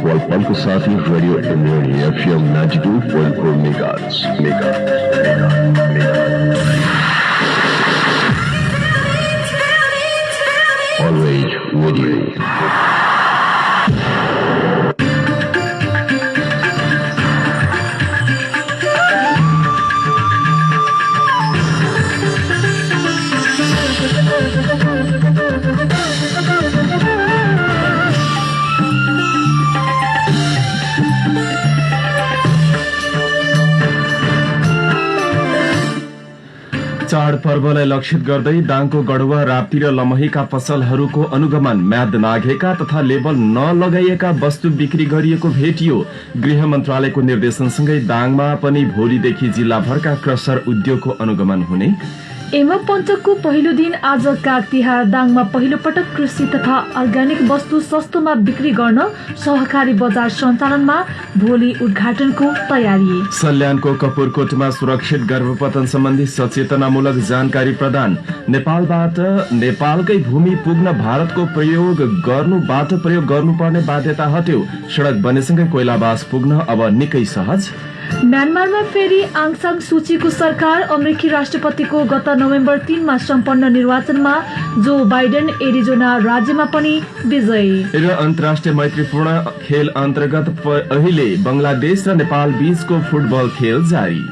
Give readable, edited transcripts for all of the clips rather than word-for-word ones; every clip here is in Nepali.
पलको साथी radio Indreni FM 92.4 megahertz Always with you. चाडपर्वलाई लक्षित गर्दै दाङको गढुवा राप्ती र लमहीका पसलहरूको अनुगमन म्याद नाघेका तथा लेबल नलगाइएका वस्तु बिक्री गरिएको भेटियो। गृह मन्त्रालयको निर्देशनसँगै दाङमा पनि भोलिदेखि जिल्लाभरका क्रसर उद्योगको अनुगमन हुने। एमपञ्चकको पहिलो दिन आज काग तिहार दाङमा पहिलो पटक कृषि तथा अर्ग्यानिक वस्तु सस्तोमा बिक्री गर्न सहकारी बजार सञ्चालनमा भोलि उद्घाटनको तयारी। सल्यानको कपुरकोटमा सुरक्षित गर्भपतन सम्बन्धी सचेतनामूलक जानकारी प्रदान। नेपालबाट नेपालकै भूमि पुग्न भारतको प्रयोग गर्नुपर्ने बाध्यता हट्यो। सड़क बनेसँगै कोइलाबास पुग्न अब निकै सहज। म्यानमारमा फेरि आङ सान सुचीको सरकार। अमेरिकी राष्ट्रपतिको गत नोभेम्बर 3 मा सम्पन्न निर्वाचनमा जो बाइडेन एरिजोना राज्यमा पनि विजयी। र अन्तर्राष्ट्रिय मैत्रीपूर्ण खेल अन्तर्गत अहिले बंगलादेश र नेपाल बीचको फुटबल खेल जारी।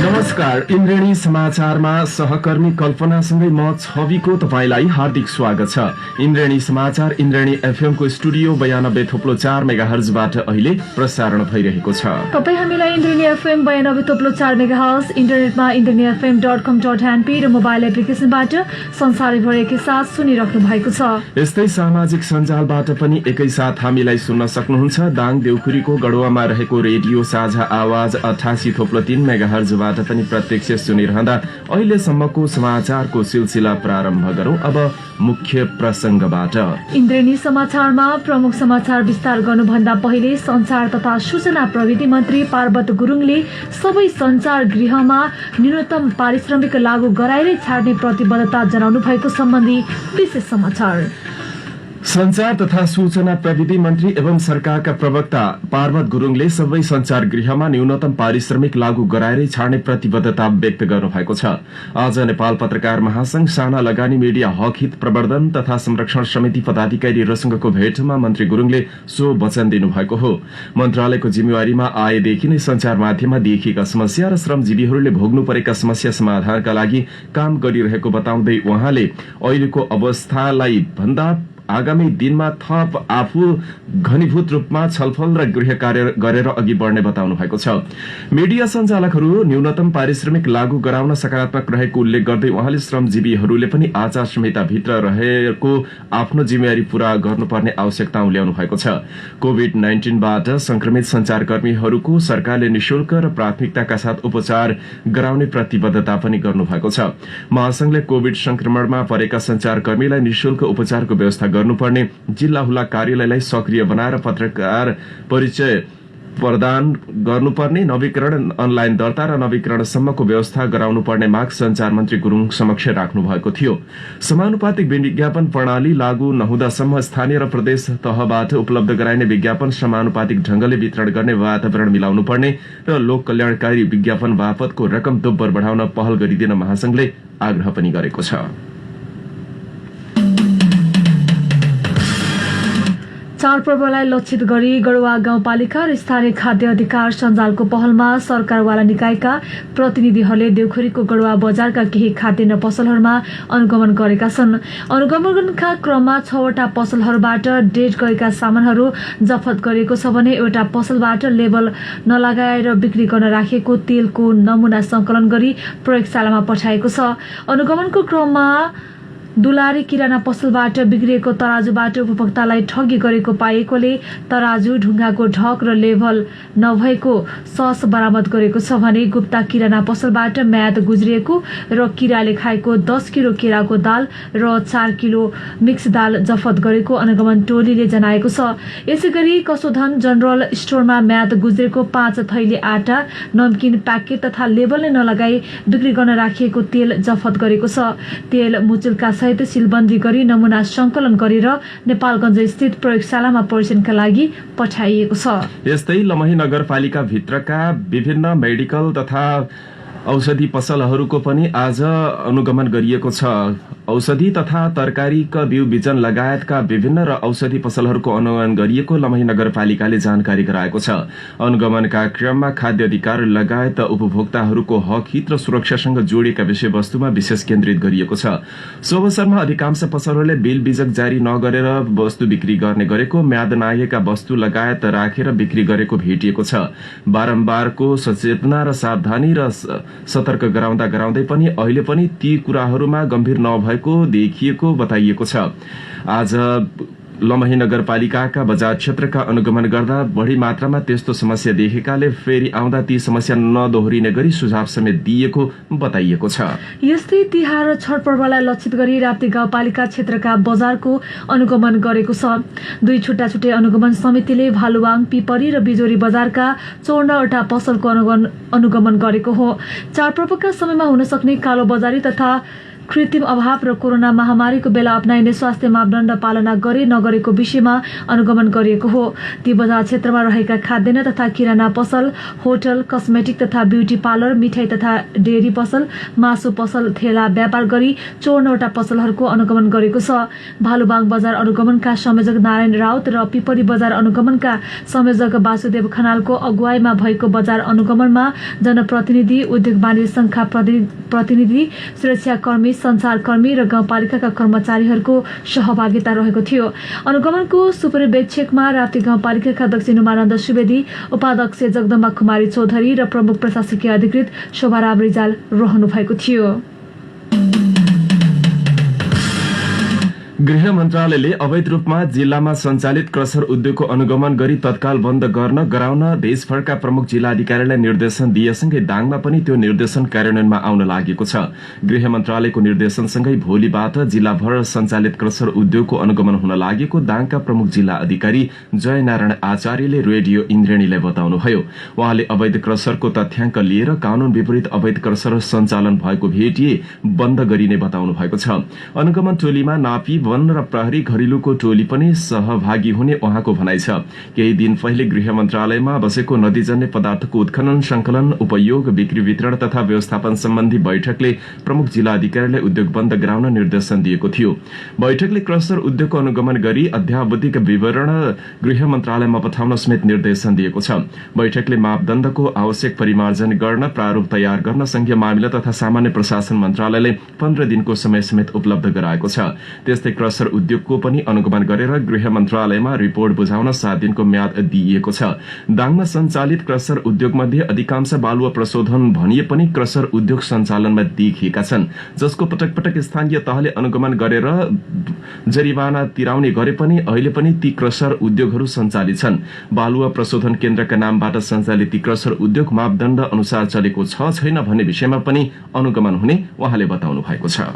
नमस्कार, इन्द्रेणी समाचारमा सहकर्मी कल्पनासँगै म छविको तपाईलाई हार्दिक स्वागत छ। इन्द्रेणी समाचार इन्द्रेणी FM को स्टुडियो 92.4 मेगाहर्जबाट अहिले प्रसारण भइरहेको छ। तपाई हामीलाई इन्द्रेणी FM 92.4 मेगाहर्ज, इन्टरनेटमा indrenifm.com.np र मोबाइल एप्लिकेसनबाट संसारैभर एकैसाथ सुनिराख्नु भएको छ। यस्तै सामाजिक सञ्जालबाट पनि एकैसाथ हामीलाई सुन्न सक्नुहुन्छ। दाङ देउखुरीको गढुवामा रहेको रेडियो साझा आवाज 88.3 मेगाहर्जबाट पनि प्रत्यक्ष सुनिरहँदा अहिलेसम्मको समाचारको सिलसिला प्रारम्भ गरौं। अब मुख्य प्रसंगबाट। इन्द्रेणी समाचारमा प्रमुख समाचार विस्तार गर्नुभन्दा पहिले संचार तथा सूचना प्रविधि मन्त्री पार्वत गुरुङले सबै संचार गृहमा न्यूनतम पारिश्रमिक लागू गराएरै छाड्ने प्रतिबद्धता जनाउनु भएको सम्बन्धी विशेष समाचार। संचार तथा सूचना प्रविधि मन्त्री एवं सरकारका प्रवक्ता पार्वत गुरुङले सबै संचार गृहमा न्यूनतम पारिश्रमिक लागू गराएरै छाड्ने प्रतिबद्धता व्यक्त गर्नुभएको छ। आज नेपाल पत्रकार महासंघ साना लगानी मिडिया हक हित प्रवर्धन तथा संरक्षण समिति पदाधिकारीहरूसँगको भेटमा मन्त्री गुरुङले सो वचन दिनुभएको हो। मन्त्रालयको जिम्मेवारीमा आएदेखि नै संचार माध्यममा देखिएका समस्या र श्रमजीवीहरूले भोग्नु परेका समस्या समाधानका लागि काम गरिरहेको बताउँदै उहाँले अहिलेको अवस्थालाई भन्दा आगामी दिनमा थप आफू घनीभूत रूपमा छलफल र गृह कार्य गरेर अघि बढ्ने बताउनु भएको छ। मीडिया सञ्चालकहरू न्यूनतम पारिश्रमिक लागू गराउन सकारात्मक रहेको उल्लेख गर्दै उहाँले श्रमजीवीहरूले पनि आचार संहिता भित्र रहेको आफ्नो जिम्मेवारी पूरा गर्नुपर्ने आवश्यकता उल्याउनु भएको छ। कोभिड-19बाट संक्रमित संचारकर्मीहरूको सरकारले निशुल्क र प्राथमिकताका साथ उपचार गराउने प्रतिबद्धता पनि गर्नु भएको छ। महासंघले कोभिड संक्रमणमा परेका संचारकर्मीलाई निशुल्क उपचारको व्यवस्था गर्नुपर्ने, जिल्ला हुला कार्यालयलाई सक्रिय बनाएर पत्रकार परिचय प्रदान गर्नुपर्ने, नवीकरण अनलाइन दर्ता र नवीकरणसम्मको व्यवस्था गराउनुपर्ने माग संचार मन्त्री गुरुङ समक्ष राख्नु भएको थियो। समानुपातिक विज्ञापन प्रणाली लागू नहुँदासम्म स्थानीय र प्रदेश तहबाट उपलब्ध गराइने विज्ञापन समानुपातिक ढंगले वितरण गर्ने वातावरण मिलाउनु पर्ने र लोक कल्याणकारी विज्ञापन बापतको रकम दोब्बर बढ़ाउन पहल गरिदिन महासंघले आग्रह पनि गरेको छ। चाडपर्वलाई लक्षित गरी गढुवा गाउँपालिका र स्थानीय खाद्य अधिकार सञ्जालको पहलमा सरकारवाला निकायका प्रतिनिधिहरूले देउखुरीको गढुवा बजारका केही खाद्यान्न पसलहरूमा अनुगमन गरेका छन्। अनुगमनका क्रममा 6वटा पसलहरूबाट डेट गएका सामानहरू जफत गरिएको छ भने एउटा पसलबाट लेबल नलगाएर बिक्री गर्न राखिएको तेलको नमुना संकलन गरी प्रयोगशालामा पठाएको छ। अनुगमनको क्रममा दुलारी किराना पसलबाट बिग्रिएको तराजुबाट उपभोक्तालाई ठगी गरेको पाइएकोले तराजु ढुङ्गाको ढक र लेभल नभएको सस बरामद गरेको छ भने गुप्ता किराना पसलबाट म्याद गुज्रिएको र किराले खाएको 10 किलो केराको दाल र 4 किलो मिक्स दाल जफत गरेको अनुगमन टोलीले जनाएको छ। यसैगरी कसोधन जनरल स्टोरमा म्याद गुज्रेको 5 थैली आटा, नमकिन प्याकेट तथा लेबल नलगाई बिक्री गर्न राखिएको तेल जफत गरेको छ। तेल मुचुल्का सहित सिलबन्दी गरी नमुना संकलन गरेर नेपालगञ्ज स्थित प्रयोगशालामा परीक्षणका लागि पठाइएको छ। यस्तै लमही नगरपालिका भित्रका विभिन्न मेडिकल तथा औषधि पसलहरूको पनि आज अनुगमन गरिएको छ। औषधि तथा तरकारीका बिउ बिजन लगायतका विभिन्न र औषधि पसलहरूको अनुगमन गरिएको लमही नगरपालिकाले जानकारी गराएको छ। अनुगमनका क्रममा खाद्य अधिकार लगायत उपभोक्ताहरूको हक हित र सुरक्षासँग जोडिएका विषयवस्तुमा विशेष केन्द्रित गरिएको छ। सो अवसरमा अधिकांश पसलहरूले बिल बिजक जारी नगरेर वस्तु बिक्री गर्ने गरेको, म्याद नआएका वस्तु लगायत राखेर बिक्री गरेको भेटिएको छ। बारम्बारको सचेतना र सावधानी र सतर्क गराउँदै पनि अहिले पनि ती कुराहरूमा गम्भीर नभएको देखिएको बताइएको छ। आज लमही नगरपालिकाका बजार क्षेत्रका अनुगमन गर्दा बढ़ी मात्रामा त्यस्तो समस्या देखेकाले फेरि आउँदा ती समस्या नदोहोरिने गरी सुझाव समेत दिएको बताइएको छ। यस्तै तिहार र छठ पर्वलाई लक्षित गरी राप्ती गाउँपालिका क्षेत्रका बजारको अनुगमन गरेको छ। दुई छुट्टा अनुगमन समितिले भालुवाङ, पिपरी र बिजोरी बजारका 54वटा पसलको अनुगमन गरेको हो। चाडपर्वका समयमा हुन सक्ने कालो बजारी तथा कृत्रिम अभाव र कोरोना महामारीको बेला अपनाइने स्वास्थ्य मापदण्ड पालना गरे नगरेको विषयमा अनुगमन गरिएको हो। ती बजार क्षेत्रमा रहेका खाद्यान्न तथा किराना पसल, होटल, कस्मेटिक तथा ब्युटी पार्लर, मिठाई तथा डेयरी पसल, मासु पसल, ठेला व्यापार गरी 54वटा पसलहरूको अनुगमन गरेको छ। भालुबाङ बजार अनुगमनका संयोजक नारायण राउत र पिपरी बजार अनुगमनका संयोजक वासुदेव खनालको अगुवाईमा भएको बजार अनुगमनमा जनप्रतिनिधि, उद्योग वाणिज्य संघका प्रतिनिधि, सुरक्षाकर्मी, संचारकर्मी र गाउँपालिकाका कर्मचारीहरूको सहभागिता रहेको थियो। अनुगमनको सुपरिवेक्षकमा राप्ती गाउँपालिकाका अध्यक्ष नुमानन्द सुवेदी, उपाध्यक्ष जगदम्बा कुमारी चौधरी र प्रमुख प्रशासकीय अधिकृत शोभाराम रिजाल रहनु भएको थियो। गृह मन्त्रालयले अवैध रूपमा जिल्लामा सञ्चालित क्रसर उद्योगको अनुगमन गरी तत्काल बन्द गराउन देशभरका प्रमुख जिल्ला अधिकारीलाई निर्देशन दिएसँगै दाङमा पनि त्यो निर्देशन कार्यान्वयनमा आउन लागेको छ। गृह मन्त्रालयको निर्देशनसँगै भोलिबाट जिल्लाभर सञ्चालित क्रसर उद्योगको अनुगमन हुन लागेको दाङका प्रमुख जिल्ला अधिकारी जयनारायण आचार्यले रेडियो इन्द्रेणीलाई बताउनुभयो। उहाँले अवैध क्रसरको तथ्याङ्क लिएर कानून विपरीत अवैध क्रसर सञ्चालन भएको भेटिए बन्द गरिने बताउनु भएको छ। अनुगमन टोलीमा नापी, वन र प्रहरी घरेलुको टोली पनि सहभागी हुने उहाँको भनाइ छ। केही दिन पहिले गृह मन्त्रालयमा बसेको नदीजन्य पदार्थको उत्खनन, संकलन, उपयोग, बिक्री, वितरण तथा व्यवस्थापन सम्बन्धी बैठकले प्रमुख जिल्ला अधिकारीलाई उद्योग बन्द गराउन निर्देशन दिएको थियो। बैठकले क्रसर उद्योगको अनुगमन गरी अध्यावधिक विवरण गृह मन्त्रालयमा पठाउन समेत निर्देशन दिएको छ। बैठकले मापदण्डको आवश्यक परिमार्जन गर्न प्रारूप तयार गर्न संघीय मामिला तथा सामान्य प्रशासन मन्त्रालयले 15 दिनको समय समेत उपलब्ध गराएको छ। त्यस्तै क्रसर उद्योगको पनि अनुगमन गरेर गृह मन्त्रालयमा रिपोर्ट बुझाउन 7 दिनको म्याद दिइएको छ। दाङमा सञ्चालित क्रसर उद्योगमध्ये अधिकांश बालुवा प्रशोधन भनिए पनि क्रसर उद्योग सञ्चालनमा देखिएका छन्, जसको पटक पटक स्थानीय तहले अनुगमन गरेर जरिवाना तिराउने गरे पनि अहिले पनि ती क्रसर उद्योगहरू सञ्चालित छन्। बालुवा प्रशोधन केन्द्रका नामबाट सञ्चालित ती क्रसर उद्योग मापदण्ड अनुसार चलेको छ छैन भन्ने विषयमा पनि अनुगमन हुने उहाँले बताउनु भएको छ।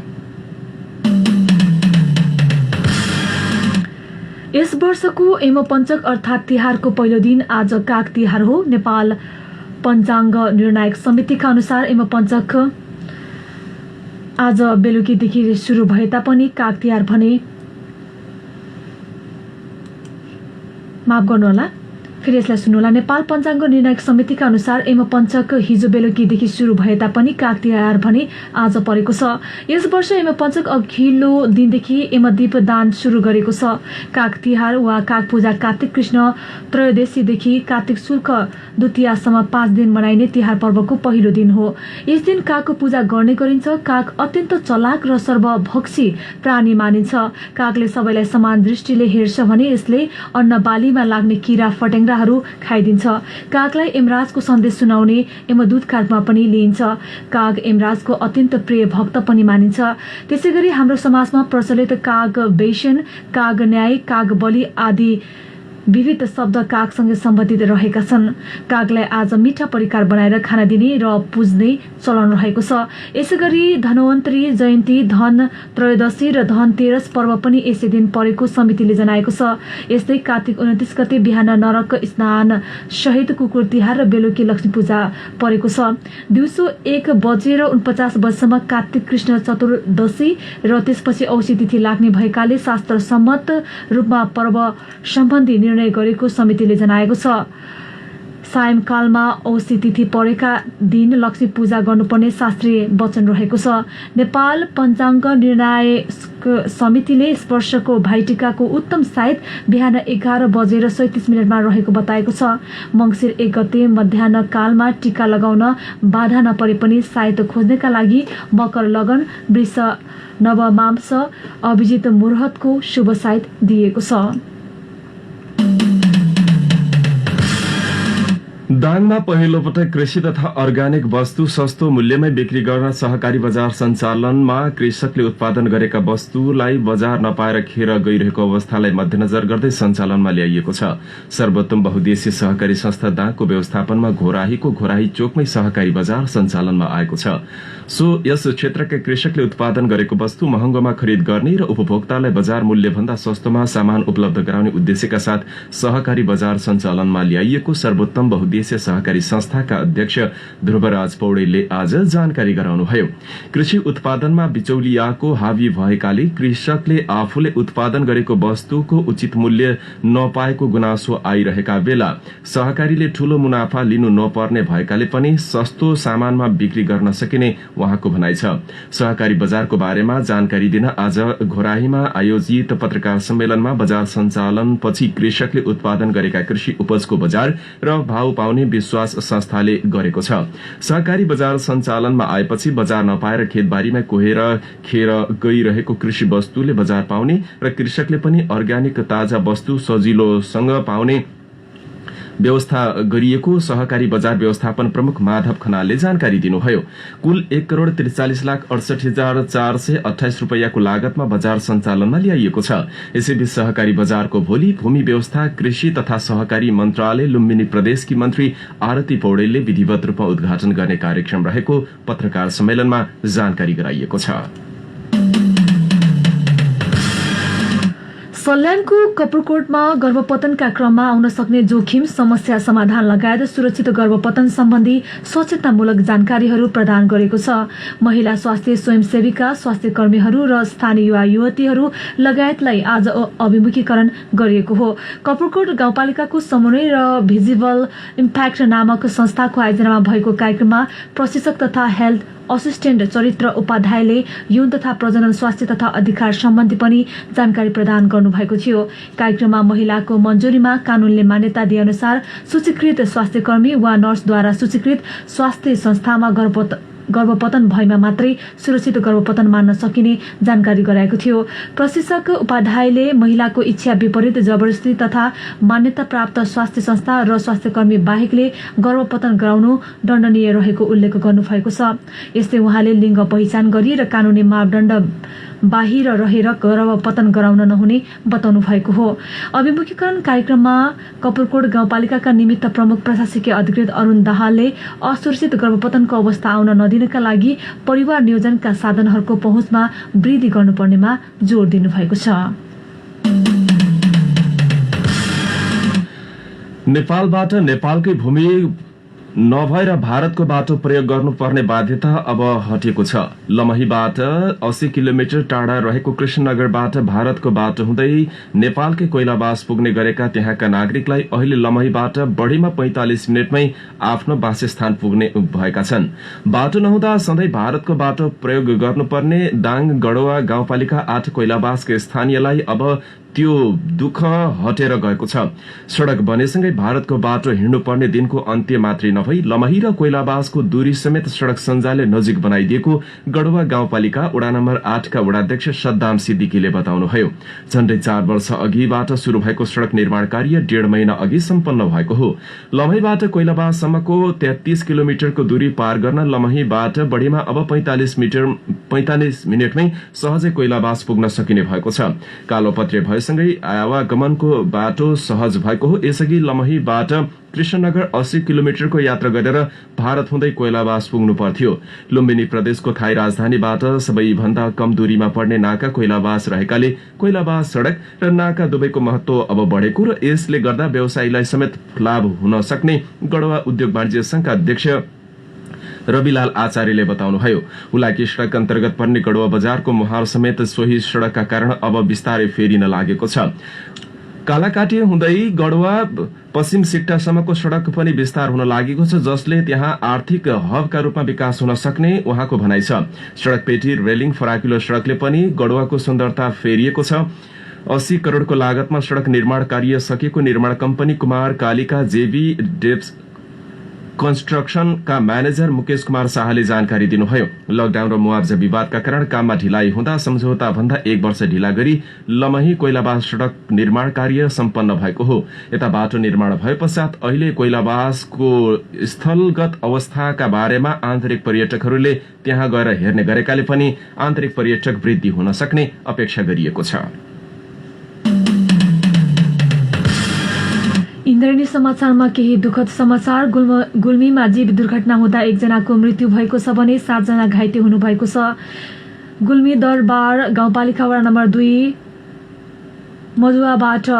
यस वर्षको एमपञ्चक अर्थात् तिहारको पहिलो दिन आज काग तिहार हो। नेपाल पञ्चाङ्ग निर्णायक समितिका अनुसार एमपञ्चक आज बेलुकीदेखि सुरु भए तापनि काग तिहार भने माफ गर्नुहोला, फेरि यसलाई सुन्नुहोला। नेपाल पञ्चाङ्ग निर्णायक समितिका अनुसार एमपञ्चक हिजो बेलुकीदेखि सुरु भए तापनि काग तिहार भने आज परेको छ। यस वर्ष एमपञ्चक अघिल्लो दिनदेखि एमदीप दान सुरु गरेको छ। काग तिहार वा काग पूजा कार्तिक कृष्ण त्रयोदशीदेखि कार्तिक शुक्ल द्वितीयासम्म 5 दिन मनाइने तिहार पर्वको पहिलो दिन हो। यस दिन कागको पूजा गर्ने गरिन्छ। काग अत्यन्त चलाक र सर्वभक्षी प्राणी मानिन्छ। कागले सबैलाई समान दृष्टिले हेर्छ भने यसले अन्न बालीमा लाग्ने किरा फट्याङ्ग्रा ढुङ्गाहरू खाइदिन्छ। कागलाई यमराजको सन्देश सुनाउने यमदूतका रूपमा पनि लिइन्छ। काग यमराजको अत्यन्त प्रिय भक्त पनि मानिन्छ। त्यसैगरी हाम्रो समाजमा प्रचलित काग बेसन, काग न्याय, काग बलि आदि विविध शब्द कागसँगै सम्बन्धित रहेका छन्। कागलाई आज मिठा परिकार बनाएर खाना दिने र पुज्ने चलन रहेको छ। यसैगरी धन्वन्तरी जयन्ती, धन त्रयोदशी र धनतेरस पर्व पनि यसै दिन परेको समितिले जनाएको छ। यस्तै कार्तिक 29 गते बिहान नरक स्नान सहित कुकुर तिहार र बेलुकी लक्ष्मी पूजा परेको छ। दिउँसो 1:49 कार्तिक कृष्ण चतुर्दशी र त्यसपछि औँसी तिथि लाग्ने भएकाले शास्त्र सम्मत रूपमा पर्व सम्बन्धी निर्णय गरेको समितिले जनाएको छ। सायंकालमा औँसी तिथि परेका दिन लक्ष्मी पूजा गर्नुपर्ने शास्त्रीय वचन रहेको छ। नेपाल पञ्चाङ्ग निर्णायक समितिले स्पर्शको भाइटिकाको उत्तम साइत बिहान 11:37 रहेको बताएको छ। मङ्सिर 1 गते मध्याह्न कालमा टीका लगाउन बाधा नपरे पनि साइत खोज्नेका लागि मकर लगन, वृष नवमांस, अभिजित मुहूर्तको शुभ साइत दिएको छ। दाङमा पहिलो पटक कृषि तथा अर्ग्यानिक वस्तु सस्तो मूल्यमै बिक्री गर्न सहकारी बजार सञ्चालनमा कृषकले उत्पादन गरेका वस्तुलाई बजार नपाएर खेर गइरहेको अवस्थालाई मध्यनजर गर्दै सञ्चालनमा ल्याइएको छ। सर्वोत्तम बहुद्देश्य सहकारी संस्था दाङको व्यवस्थापनमा घोराही चोकमै सहकारी बजार सञ्चालनमा आएको छ। यस क्षेत्रका कृषकले उत्पादन गरेको वस्तु महँगोमा खरिद गर्ने र उपभोक्तालाई बजार मूल्यभन्दा सस्तोमा सामान उपलब्ध गराउने उद्देश्यका साथ सहकारी बजार सञ्चालनमा ल्याइएको सर्वोत्तम बहुद्देश्य सहकारी संस्थाका अध्यक्ष ध्रुवराज पौडेलले आज जानकारी गराउनुभयो। कृषि उत्पादनमा बिचौलियाको हावी भएकाले कृषकले आफूले उत्पादन गरेको वस्तुको उचित मूल्य नपाएको गुनासो आइरहेका बेला सहकारीले ठूलो मुनाफा लिनु नपर्ने भएकाले पनि सस्तो सामानमा बिक्री गर्न सकिने उहाँको भनाइ छ। सहकारी बजारको बारेमा जानकारी दिन आज घोराहीमा आयोजित पत्रकार सम्मेलनमा बजार सञ्चालनपछि कृषकले उत्पादन गरेका कृषि उपजको बजार र भाव पाउने विश्वास संस्थाले गरेको छ। सहकारी बजार सञ्चालनमा आएपछि बजार नपाएर खेतबारीमा कोहेर खेर गइरहेको कृषि वस्तुले बजार पाउने र कृषकले पनि अर्ग्यानिक ताजा वस्तु सजिलोसँग पाउने व्यवस्था गरिएको सहकारी बजार व्यवस्थापन प्रमुख माधव खनालले जानकारी दिनुभयो। कुल 1,43,68,428 रुपैयाँको लागतमा बजार सञ्चालनमा ल्याइएको छ। यसैबीच सहकारी बजारको भोलि भूमि व्यवस्था, कृषि तथा सहकारी मन्त्रालय लुम्बिनी प्रदेशकी मन्त्री आरती पौडेलले विधिवत रूपमा उद्घाटन गर्ने कार्यक्रम रहेको पत्रकार सम्मेलनमा जानकारी गराइएको छ। सल्यानको कपुरकोटमा गर्भपतनका क्रममा आउन सक्ने जोखिम, समस्या समाधान लगायत सुरक्षित गर्भपतन सम्बन्धी सचेतनामूलक जानकारीहरू प्रदान गरेको छ। महिला स्वास्थ्य स्वयंसेविका, स्वास्थ्य कर्मीहरू र स्थानीय युवा युवतीहरू लगायतलाई आज अभिमुखीकरण गरिएको हो। कपुरकोट गाउँपालिकाको समन्वय र भिजिबल इम्प्याक्ट नामक संस्थाको आयोजनामा भएको कार्यक्रममा प्रशिक्षक तथा हेल्थ असिस्टेन्ट चरित्र उपाध्यायले यौन तथा प्रजनन स्वास्थ्य तथा अधिकार सम्बन्धी पनि जानकारी प्रदान गर्नुभएको थियो। कार्यक्रममा महिलाको मञ्जुरीमा कानूनले मान्यता दिए अनुसार सूचीकृत स्वास्थ्य कर्मी वा नर्सद्वारा सूचीकृत स्वास्थ्य संस्थामा गर्भपतन भएमा मात्रै सुरक्षित गर्भपतन मान्न सकिने जानकारी गराएको थियो। प्रशिक्षक उपाध्यायले महिलाको इच्छा विपरीत जबरजस्ती तथा मान्यता प्राप्त स्वास्थ्य संस्था र स्वास्थ्य कर्मी बाहेकले गर्भपतन गराउनु दण्डनीय रहेको उल्लेख गर्नुभएको छ। यस्तै उहाँले लिङ्ग पहिचान गरी र कानूनी मापदण्ड बाहिर रहेर गर्भपतन गराउन नहुने बताउनु भएको हो। अभिमुखीकरण कार्यक्रममा कपुरकोट गाउँपालिकाका निमित्त प्रमुख प्रशासकीय अधिकृत अरुण दाहालले असुरक्षित गर्भपतनको अवस्था आउन नदिनका लागि परिवार नियोजनका साधनहरूको पहुँचमा वृद्धि गर्नुपर्नेमा जोड़ दिनुभएको छ। नेपालबाट नेपालकै भूमि नभएर भारतको बाटो प्रयोग गर्नुपर्ने बाध्यता अब हटेको छ। लमहीबाट 80 किलोमिटर टाढा रहेको कृष्णनगरबाट भारतको बाटो हुँदै नेपालकै कोइलाबास पुग्ने गरेका त्यहाँका नागरिकलाई अहिले लमहीबाट बढीमा 45 मिनटमै आफ्नो वासस्थान पुग्ने भएका छन्। बाटो नहुँदा सधैँ भारतको बाटो प्रयोग गर्नुपर्ने दाङ गढवा गाउँपालिका 8 कोइलाबासका स्थानीयलाई अब त्यो दुःख हटेर गएको छ। सड़क बनेसँगै भारतको बाटो हिँड्नुपर्ने दिनको अन्त्य मात्रै नभई लमही र कोइलाबासको दूरी समेत सड़क सञ्जालले नजिक बनाइदिएको गढ़वा गाउँपालिका वडा नम्बर 8 का वडाध्यक्ष सद्दाम सिद्दिकीले बताउनुभयो। झण्डै 4 वर्ष अघिबाट शुरू भएको सड़क निर्माण कार्य 1.5 महिना अघि सम्पन्न भएको हो। लमहीबाट कोइलाबाससम्मको 33 किलोमिटरको दूरी पार गर्न लमहीबाट बढीमा अब 45 मिनटमै सहजै कोइलाबास पुग्न सकिने भएको छ। कालोपत्रे भएसँगै आवागमनको बाटो सहज भएको हो। यसअघि लमहीबाट कृष्णनगर 80 किलोमिटरको यात्रा गरेर भारत हुँदै कोइलाबास पुग्नु पर्थ्यो। लुम्बिनी प्रदेशको थाई राजधानीबाट सबैभन्दा कम दूरीमा पर्ने नाका कोइलाबास रहेकाले कोइलाबास सड़क र नाका दुवैको महत्व अब बढेको र यसले गर्दा व्यवसायीलाई समेत लाभ हुन सक्ने गढ़वा उद्योग वाणिज्य संघका अध्यक्ष रविलाल आचार्यले बताउनुभयो। हुलाकी सड़क अन्तर्गत पर्ने गढ़वा बजारको मुहार समेत सोही सड़कका कारण अब बिस्तारै फेरिन लागेको छ। कालाकाटी हुँदै गढ़वा पश्चिम सिक्टासम्मको सड़क पनि विस्तार हुन लागेको छ, जसले त्यहाँ आर्थिक हबका रूपमा विकास हुन सक्ने उहाँको भनाइ छ। सड़क पेटी रेलिङ फराकिलो सड़कले पनि गढ़वाको सुन्दरता फेरिएको छ। 80 करोड़को लागतमा सड़क निर्माण कार्य सकेको निर्माण कम्पनी कुमार कालिका जेबी डेप्स कन्स्ट्रक्सनका म्यानेजर मुकेश कुमार शाहले जानकारी दिनुभयो। लकडाउन र मुआवजा विवादका कारण काममा ढिलाइ हुँदा सम्झौता भन्दा 1 वर्ष ढिला गरी लमही कोइलाबास सड़क निर्माण कार्य सम्पन्न भएको हो। यता बाटो निर्माण भए पश्चात अहिले कोइलाबासको स्थलगत अवस्थाका बारेमा आन्तरिक पर्यटकहरूले त्यहाँ गएर हेर्ने गरेकाले पनि आन्तरिक पर्यटक वृद्धि हुन सक्ने अपेक्षा गरिएको छ। इन्द्रेणी समाचारमा केही दुखद समाचार। गुल्मीमा जीव दुर्घटना हुँदा 1 जनाको मृत्यु भएको छ भने 7 जना घाइते हुनुभएको छ। गुल्मी दरबार गाउँपालिका वडा नम्बर 2 मजुवाबाट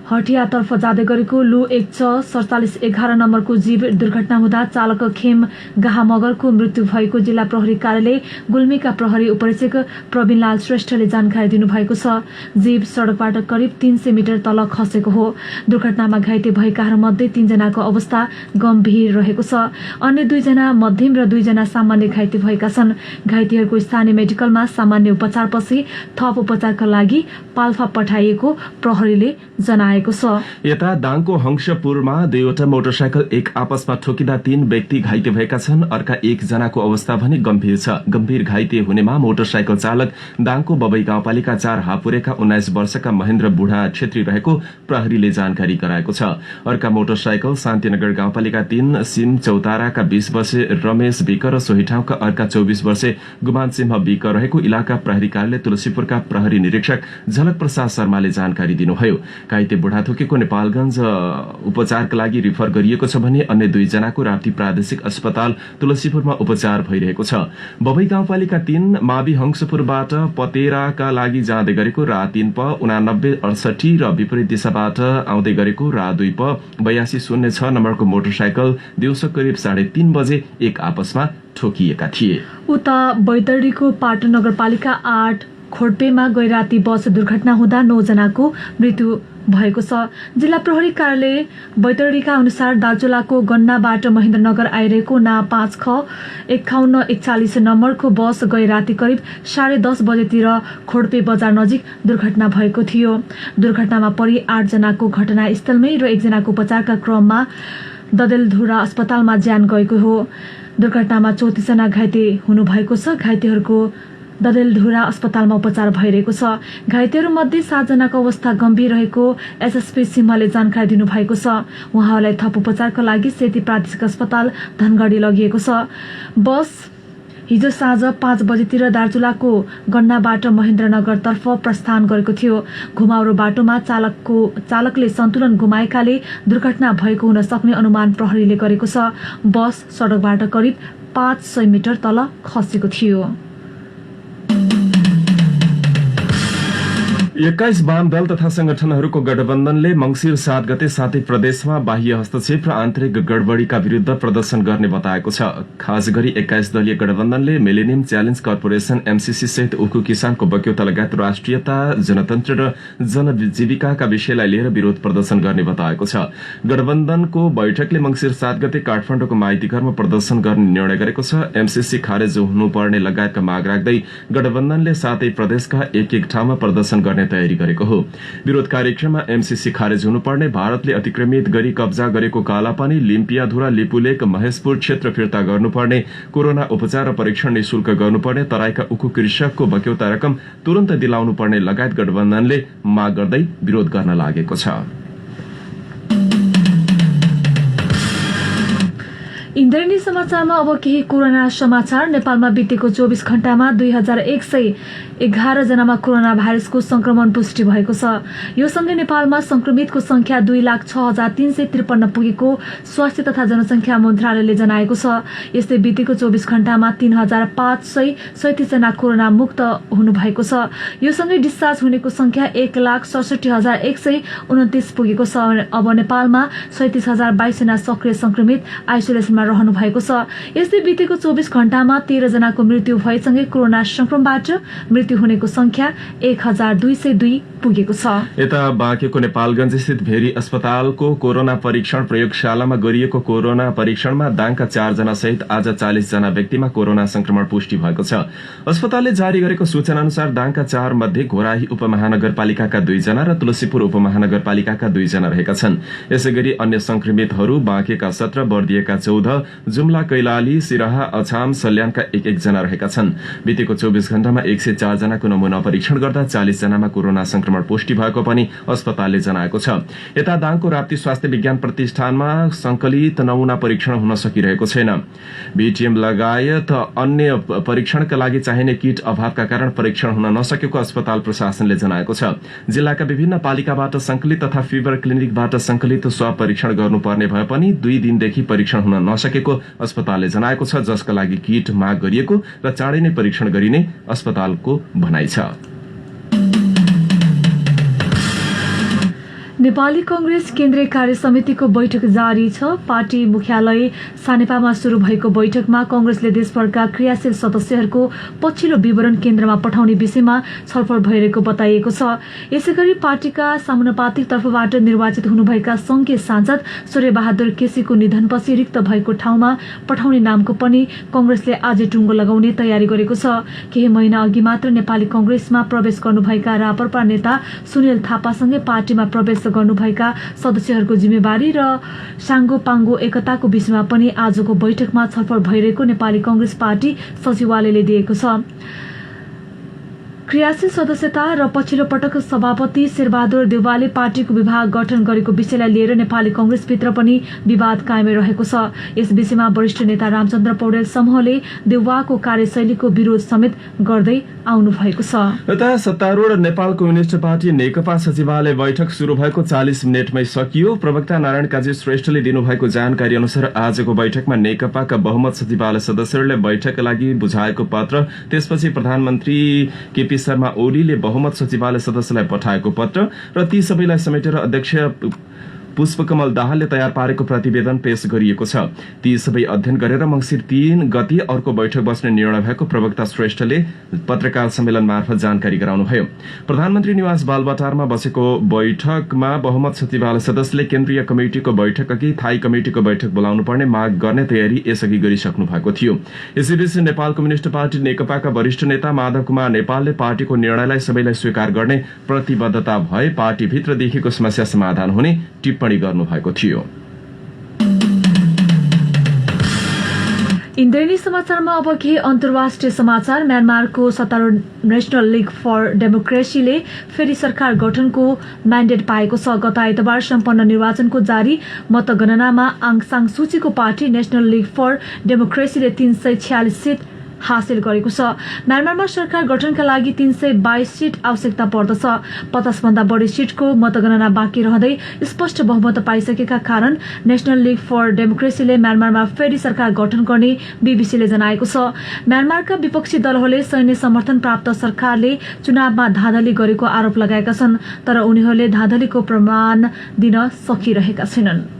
हटियातर्फ जाँदै गरेको लु 14711 नम्बरको जीव दुर्घटना हुँदा चालक खेम गाहा मगरको मृत्यु भएको जिल्ला प्रहरी कार्यालय गुल्मीका प्रहरी उपरीक्षक प्रवीणलाल श्रेष्ठले जानकारी दिनुभएको छ। जीव सड़कबाट करिब 300 मिटर तल खसेको हो। दुर्घटनामा घाइते भएकाहरूमध्ये 3 जनाको अवस्था गम्भीर रहेको छ। अन्य 2 जना मध्यम र 2 जना सामान्य घाइते भएका छन्। घाइतेहरूको स्थानीय मेडिकलमा सामान्य उपचारपछि थप उपचारका लागि पाल्पा पठाइएको प्रहरीले जनाएको छ। यता दाङको हंसपुरमा 2वटा मोटरसाइकल एक आपसमा ठोकिँदा 3 व्यक्ति घाइते भएका छन्। अर्का 1 जनाको अवस्था भने गम्भीर छ। गम्भीर घाइते हुनेमा मोटरसाइकल चालक दाङको बबई गाउँपालिका 4 हापुरेका 19 वर्षका महेन्द्र बुढा छेत्री रहेको प्रहरीले जानकारी गराएको छ। अर्का मोटरसाइकल शान्तिनगर गाउँपालिका 3 सिम चौताराका 20 वर्षे रमेश विक र सोही ठाउँका अर्का 24 वर्षे गुमान सिंह विक रहेको इलाका प्रहरी कार्यालय तुलसीपुरका प्रहरी निरीक्षक झलक प्रसाद शर्माले जानकारी दिनुभयो। घाइते बुढा थोकेको नेपालगंज उपचारका लागि रिफर गरिएको छ भने अन्य 2 जनाको राप्ती प्रादेशिक अस्पताल तुलसीपुरमा उपचार भइरहेको छ। बबई गाउँपालिका 3 मावि हंसपुरबाट पतेराका लागि जाँदै गरेको रा 3 प 8968 र विपरीत दिशाबाट आउँदै गरेको रा 2 प 8206 नम्बरको मोटरसाइकल दिउँसो करिब 3:30 बजे एक आपसमा ठोकिएका थिए। उता बैतडीको पाटन नगरपालिका 8 खोडपेमा गैराती बस दुर्घटना हुँदा 9 जनाको मृत्यु भएको छ। जिल्ला प्रहरी कार्यालय बैतडीका अनुसार दार्चुलाको गन्नाबाट महेन्द्रनगर आइरहेको ना 5 ख 5141 नम्बरको बस गैराती करिब 10:30 बजेतिर खोडपे बजार नजिक दुर्घटना भएको थियो। दुर्घटनामा परि 8 जनाको घटनास्थलमै र 1 जनाको उपचारका क्रममा ददेलधुरा अस्पतालमा ज्यान गएको हो। दुर्घटनामा 34 जना घाइते हुनुभएको छ। घाइतेहरूको ददेलधुरा अस्पतालमा उपचार भइरहेको छ। घाइतेहरूमध्ये 7 जनाको अवस्था गम्भीर रहेको एसएसपी सिंहले जानकारी दिनुभएको छ। उहाँहरूलाई थप उपचारका लागि सेती प्रादेशिक अस्पताल धनगढी लगिएको छ। बस हिजो साँझ 5 बजेतिर दार्चुलाको गन्नाबाट महेन्द्रनगरतर्फ प्रस्थान गरेको थियो। घुमाउरो बाटोमा चालकले सन्तुलन गुमाएकाले दुर्घटना भएको हुन सक्ने अनुमान प्रहरीले गरेको छ। बस सड़कबाट करिब 500 मिटर तल खसेको थियो। 21 वाम दल तथा संगठनहरूको गठबन्धनले मंगिर 7 गते सातै प्रदेशमा बाह्य हस्तक्षेप र आन्तरिक गडबडीका विरूद्ध प्रदर्शन गर्ने बताएको छ। खास गरी 21 दलीय गठबन्धनले मिलेनियम च्यालेन्ज कर्पोरेसन एमसीसी सहित उखु किसानको बक्यौता लगायत राष्ट्रियता, जनतन्त्र र जनजीविकाका विषयलाई लिएर विरोध प्रदर्शन गर्ने बताएको छ। गठबन्धनको बैठकले मंगिर 7 गते काठमाडौँको माइतीघरमा प्रदर्शन गर्ने निर्णय गरेको छ। एमसीसी खारेज हुनुपर्ने लगायतका माग राख्दै गठबन्धनले सातै प्रदेशका एक ठाउँमा प्रदर्शन गर्ने तयारी गरेको हो। विरोध कार्यक्रममा एमसीसी खारेज हुनुपर्ने, भारतले अतिक्रमित गरी कब्जा गरेको कालापानी, लिम्पियाधुरा, लिपुलेक, महेशपुर क्षेत्र फिर्ता गर्नुपर्ने, कोरोना उपचार र परीक्षण निशुल्क गर्नुपर्ने, तराईका उखु कृषकको बक्यौता रकम तुरन्त दिलाउनु पर्ने लगायत गठबन्धनले माग गर्दै विरोध गर्न लागेको छ। इन्द्रेणी समाचारमा अब केही कोरोना समाचार। नेपालमा बितेको 24 घण्टामा 2111 जनामा कोरोना भाइरसको संक्रमण पुष्टि भएको छ। यो सँगै नेपालमा संक्रमितको संख्या 2,06,353 पुगेको स्वास्थ्य तथा जनसंख्या मन्त्रालयले जनाएको छ। यस्तै बितेको 24 घण्टामा 3,537 जना कोरोना मुक्त हुनुभएको छ। यो सँगै डिस्चार्ज हुनेको संख्या 1,67,129 पुगेको छ। अब नेपालमा 37,022 जना सक्रिय संक्रमित आइसोलेसनमा रहनु भएको छ। यस्तै बितेको 24 घण्टामा 13 जनाको मृत्यु भएसँगै कोरोना संक्रमणबाट मृत्यु हुनेको संख्या 1,202 पुगेको छ। यता बाँकेको नेपालगञ्ज स्थित भेरी अस्पतालको कोरोना परीक्षण प्रयोगशालामा गरिएको कोरोना परीक्षणमा दाङका 4 जना सहित आज 40 जना व्यक्तिमा कोरोना संक्रमण पुष्टि भएको छ। अस्पतालले जारी गरेको सूचना अनुसार दाङका 4 मध्ये घोराही उपमहानगरपालिकाका 2 जना र तुलसीपुर उपमहानगरपालिकाका 2 जना रहेका छन्। यसैगरी अन्य संक्रमितहरू बाँकेका 17, बर्दिएका 14, जुम्ला, कैलाली, सिराहा, अछाम, सल्यानका 1-1 जना रहेका छन्। बितेको 24 घण्टामा 104 जनाको नमूना परीक्षण गर्दा 40 जनामा कोरोना संक्रमण पुष्टि भएको पनि अस्पतालले जनाएको छ। यता दाङको राप्ती स्वास्थ्य विज्ञान प्रतिष्ठानमा संकलित नमूना परीक्षण हुन सकिरहेको छैन। बीटीएम लगायत अन्य परीक्षणका लागि चाहिने किट अभावका कारण परीक्षण हुन नसकेको अस्पताल प्रशासनले जनाएको छ। जिल्लाका विभिन्न पालिकाबाट संकलित तथा फिभर क्लिनिकबाट संकलित स्वाब परीक्षण गर्नुपर्ने भए पनि 2 दिनदेखि परीक्षण हुन नसकेको अस्पतालले जनाएको छ, जसका लागि किट माग गरिएको र चाँडै नै परीक्षण गरिने अस्पतालको भनाइ छ। नेपाली कांग्रेस केन्द्रीय कार्य समितिको बैठक जारी छ। पार्टी मुख्यालय सानेपामा शुरू भएको बैठकमा कांग्रेसले देशभरका क्रियाशील सदस्यहरूको पछिल्लो विवरण केन्द्रमा पठाउने विषयमा छलफल भइरहेको बताइएको छ। यसैगरी पार्टीका समानुपातिक तर्फबाट निर्वाचित हुनुभएका संघीय सांसद सूर्यबहादुर केसीको निधनपछि रिक्त भएको ठाउँमा पठाउने नामको पनि कांग्रेसले आज टुङ्गो लगाउने तयारी गरेको छ। केही महिना अघि मात्र नेपाली कांग्रेसमा प्रवेश गर्नुभएका रापरपा नेता सुनिल थापासँगै पार्टीमा प्रवेश गर्नुभएका सदस्यहरूको जिम्मेवारी र साङ्गो पाङ्गो एकताको विषयमा पनि आजको बैठकमा छलफल भइरहेको नेपाली कांग्रेस पार्टी सचिवालयले दिएको छ। क्रियाशील सदस्यता र पछिल्लो पटक सभापति शेरबहादुर देउवाले पार्टीको विभाग गठन गरेको विषयलाई लिएर नेपाली कांग्रेसभित्र पनि विवाद कायमै रहेको छ। यस विषयमा वरिष्ठ नेता रामचन्द्र पौडेल समूहले देउवाको कार्यशैलीको विरोध समेत गर्दै आउनु भएको छ। यता सत्तारूढ नेपाल कम्युनिस्ट पार्टी नेकपा सचिवालय बैठक शुरू भएको 40 मिनटमै सकियो। प्रवक्ता नारायण काजी श्रेष्ठले दिनुभएको जानकारी अनुसार आजको बैठकमा नेकपाका बहुमत सचिवालय सदस्यहरूले बैठकका लागि बुझाएको पत्र, त्यसपछि प्रधानमन्त्री केपी शर्मा ओलीले बहुमत सचिवालय सदस्यलाई पठाएको पत्र र ती सबैलाई समेटेर अध्यक्ष पुष्पकमल दाहालले तयार पारेको प्रतिवेदन पेश गरिएको छ। ती सबै अध्ययन गरेर मंसिर 3 गते अर्को बैठक बस्ने निर्णय भएको प्रवक्ता श्रेष्ठले पत्रकार सम्मेलन मार्फत जानकारी गराउनुभयो। प्रधानमन्त्री निवास बालबाटारमा बसेको बैठकमा बहुमत सचिवालय सदस्यले केन्द्रीय कमिटिको बैठक अघि थाई कमिटिको बैठक बोलाउनु पर्ने माग गर्ने तयारी यसअघि गरिसक्नु भएको थियो। यसैबीच नेपाल कम्युनिस्ट पार्टी नेकपाका वरिष्ठ नेता माधव कुमार नेपालले पार्टीको निर्णयलाई सबैलाई स्वीकार गर्ने प्रतिबद्धता भए पार्टीभित्र देखिएको समस्या समाधान हुने टिप्पणी गर्नुभएको थियो। इन्द्रेणी समाचारमा अब केही अन्तर्राष्ट्रिय समाचार। म्यानमारको सत्तारूढ नेशनल लीग फर डेमोक्रेसीले फेरि सरकार गठनको म्यान्डेट पाएको छ। गत आइतबार सम्पन्न निर्वाचनको जारी मतगणनामा आङ सान सुचीको पार्टी नेशनल लीग फर डेमोक्रेसीले 346 सिट हासिल गरेको छ। म्यानमारमा सरकार गठनका लागि 322 सिट आवश्यकता पर्दछ। 50 भन्दा बढी सिटको मतगणना बाँकी रहँदै स्पष्ट बहुमत पाइसकेका कारण नेशनल लीग फर डेमोक्रेसीले म्यानमारमा फेरि सरकार गठन गर्ने बीबीसीले जनाएको छ। म्यानमारका विपक्षी दलहरूले सैन्य समर्थन प्राप्त सरकारले चुनावमा धाँधली गरेको आरोप लगाएका छन्, तर उनीहरूले धाँधलीको प्रमाण दिन सकिरहेका छैनन्।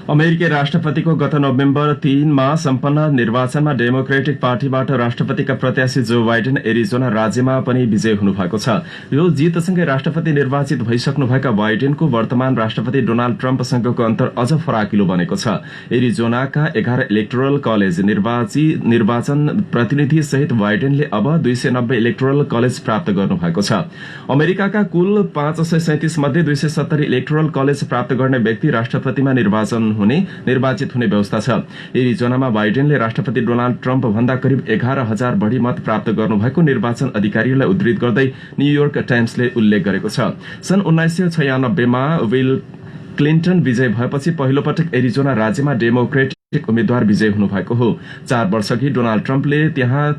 अमेरिकी राष्ट्रपतिको गत नोभेम्बर 3 सम्पन्न निर्वाचनमा डेमोक्रेटिक पार्टीबाट राष्ट्रपतिका प्रत्याशी जो बाइडेन एरिजोना राज्यमा पनि विजय हुनुभएको छ। यो जितसँगै राष्ट्रपति निर्वाचित भइसक्नुभएका बाइडेनको वर्तमान राष्ट्रपति डोनाल्ड ट्रम्पसँगको अन्तर अझ फराकिलो बनेको छ। एरिजोनाका 11 इलेक्टोरल कलेज निर्वाचन प्रतिनिधि सहित बाइडेनले अब 290 इलेक्टोरल कलेज प्राप्त गर्नुभएको छ। अमेरिकाका कुल 537 मध्ये 270 इलेक्टोरल कलेज प्राप्त गर्ने व्यक्ति राष्ट्रपतिमा निर्वाचित हुने व्यवस्था छ। एरिजोनामा बाइडेनले राष्ट्रपति डोनाल्ड ट्रम्प भन्दा करिब 11,000 बढ़ी मत प्राप्त गर्नुभएको निर्वाचन अधिकारीलाई उद्धृत गर्दै न्यूयोर्क टाइम्सले उल्लेख गरेको छ। सन् 1996 मा विल क्लिन्टन विजय भएपछि पहिलो पटक एरिजोना राज्यमा डेमोक्रेटिक उम्मेद्वार विजय हुनुभएको हो। 4 वर्षअघि डोनाल्ड ट्रम्पले त्यहाँ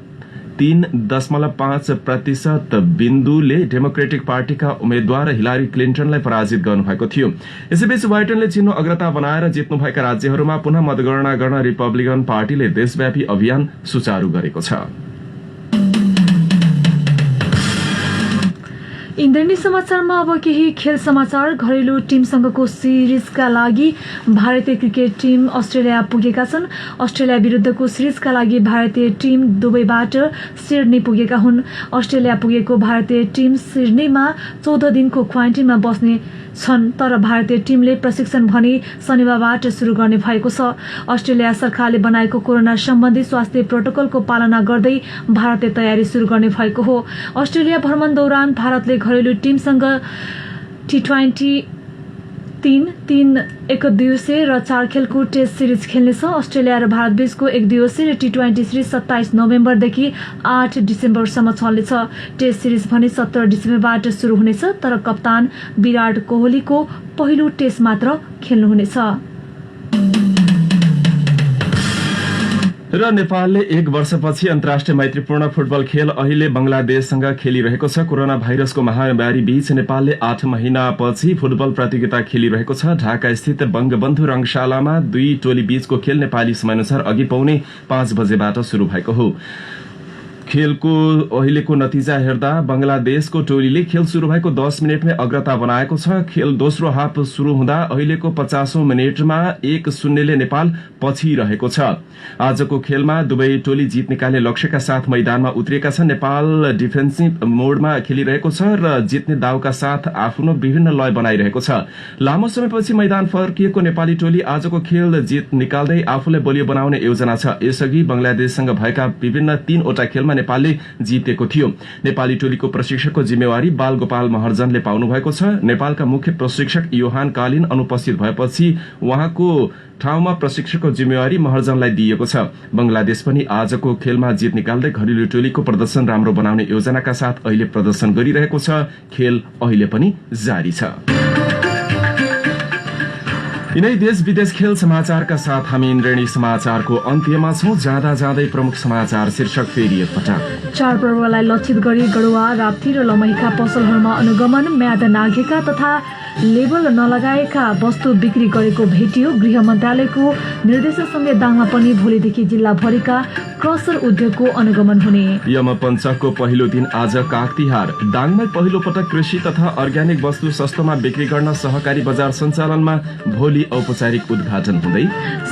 3.5% बिन्दुले डेमोक्रेटिक पार्टीका उम्मेद्वार हिलारी क्लिन्टनलाई पराजित गर्नुभएको थियो। यसैबीच बाइडेनले चिन्ह अग्रता बनाएर जित्नुभएका राज्यहरूमा पुनः मतगणना गर्न रिपब्लिकन पार्टीले देशव्यापी अभियान सुचारू गरेको छ। इन्द्रणी समाचारमा अब केही खेल समाचार। घरेलु टिमसँगको सिरिजका लागि भारतीय क्रिकेट टिम अस्ट्रेलिया पुगेका छन्। अस्ट्रेलिया विरुद्धको सिरिजका लागि भारतीय टिम दुबईबाट सिडनी पुगेका हुन्। अस्ट्रेलिया पुगेको भारतीय टिम सिडनीमा 14 दिनको क्वारेन्टाइनमा बस्ने छन्, तर भारतीय टिमले प्रशिक्षण भने शनिबारबाट शुरू गर्ने भएको छ। अस्ट्रेलिया सरकारले बनाएको कोरोना सम्बन्धी स्वास्थ्य प्रोटोकलको पालना गर्दै भारतले तयारी शुरू गर्ने भएको हो। अस्ट्रेलिया भ्रमण दौरान भारतले घरेलु टिमसँग T20 3 एकदिवसीय र 4 खेलको टेस्ट सिरिज खेल्नेछ। अस्ट्रेलिया र भारत बीचको एकदिवसीय र T20 सिरिज 27 नोभेम्बरदेखि 8 डिसेम्बरसम्म चल्नेछ। टेस्ट सिरिज भने 17 डिसेम्बरबाट शुरू हुनेछ, तर कप्तान विराट कोहलीको पहिलो टेस्ट मात्र खेल्नुहुनेछ। र नेपालले 1 वर्षपछि अन्तर्राष्ट्रिय मैत्रीपूर्ण फुटबल खेल अहिले बंगलादेशसँग खेलिरहेको छ। कोरोना भाइरसको महामारी बीच नेपालले 8 महिनापछि फुटबल प्रतियोगिता खेलिरहेको छ। ढाका स्थित बंगबन्धु रंगशालामा 2 टोली बीचको खेल नेपाली समयानुसार अघि पाउने 5 बजेबाट शुरू भएको हो। खेलको अहिलेको नतिजा हेर्दा बंगलादेशको टोलीले खेल शुरू भएको 10 मिनटमै अग्रता बनाएको छ। खेल दोस्रो हाफ शुरू हुँदा अहिलेको 50औं मिनेटमा 1-0 ले नेपाल पछि रहेको छ। आजको खेलमा दुवै टोली जित निकाल्ने लक्ष्यका साथ मैदानमा उत्रिएका छन्। नेपाल डिफेन्सिभ मोडमा खेलिरहेको छ र जित्ने दावका साथ आफ्नो विभिन्न लय बनाइरहेको छ। लामो समयपछि मैदान फर्किएको नेपाली टोली आजको खेल जित निकाल्दै आफूलाई बलियो बनाउने योजना छ। यसअघि बंगलादेशसँग भएका विभिन्न 3 वटा खेलमा नेपालले जितेको थियो। नेपाली टोलीको प्रशिक्षकको जिम्मेवारी बालगोपाल महर्जनले पाउनु भएको छ। नेपालका मुख्य प्रशिक्षक योहान कालिन अनुपस्थित भएपछि उहाँको ठाउँमा प्रशिक्षकको जिम्मेवारी महर्जनलाई दिइएको छ। बंगलादेश पनि आजको खेलमा जित निकाल्दै घरेलु टोलीको प्रदर्शन राम्रो बनाउने योजनाका साथ अहिले प्रदर्शन गरिरहेको छ। खेल अहिले पनि जारी छ। यिनै देश विदेश खेल समाचारका साथ हामी इन्द्रेणी समाचारको अन्त्यमा छौं। जाँदा जाँदै प्रमुख समाचार शीर्षक फेरि एकपटक। चाडपर्वलाई लक्षित गरी गडुवा, राप्ती र लमहीका पसलहरूमा अनुगमन, म्याद नाघेका तथा लेबल नलगाएका वस्तु बिक्री गरेको भेटियो। गृह मन्त्रालयको निर्देशनसँगै दाङमा पनि भोलिदेखि जिल्लाभरिका क्रसर उद्योगको अनुगमन हुने। यमपञ्चकको पहिलो दिन आज काग तिहार। दाङमै पहिलो पटक कृषि तथा अर्ग्यानिक वस्तु सस्तोमा बिक्री गर्न सहकारी बजार सञ्चालनमा भोलि औपचारिक उद्घाटन हुँदै।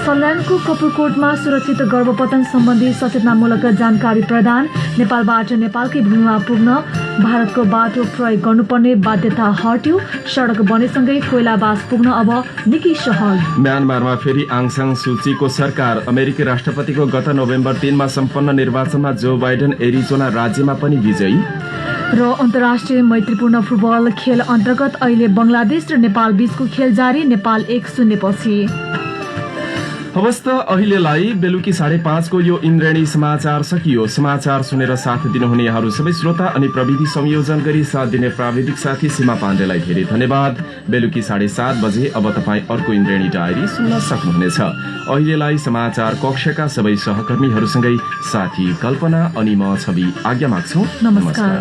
सल्यानको कपुरकोटमा सुरक्षित गर्भपतन सम्बन्धी सचेतनामूलक जानकारी प्रदान। नेपालबाट नेपालकै भूमिमा पुग्न भारतको बाटो प्रयोग गर्नुपर्ने बाध्यता हट्यो। सडक बनेसँगै कोइलाबास पुग्न अब निकै सहज। म्यानमारमा फेरि आङ सान सुचीको सरकार। अमेरिकी राष्ट्रपतिको गत नोभेम्बर 3 मा सम्पन्न निर्वाचनमा जो बाइडेन एरिजोना राज्यमा पनि विजयी। र अन्तर्राष्ट्रिय मैत्रीपूर्ण फुटबल खेल अन्तर्गत अहिले बंगलादेश र नेपाल बीचको खेल जारी। नेपाल 1-0 पछि। अवस्था अहिलेलाई बेलुकी 5:30 को यो इन्द्रेणी समाचार सकियो। समाचार सुनेर साथ दिनुहुने यहाँहरू सबै श्रोता अनि प्रविधि संयोजन गरी साथ दिने प्राविधिक साथी सीमा पाण्डेलाई धेरै धन्यवाद। बेलुकी 7:30 बजे अब तपाईँ अर्को इन्द्रेणी डायरी सुन्न सक्नुहुनेछ। अहिलेलाई समाचार कक्षका सबै सहकर्मीहरूसँगै साथी कल्पना अनि म छवि आज्ञा माग्छौं। नमस्कार।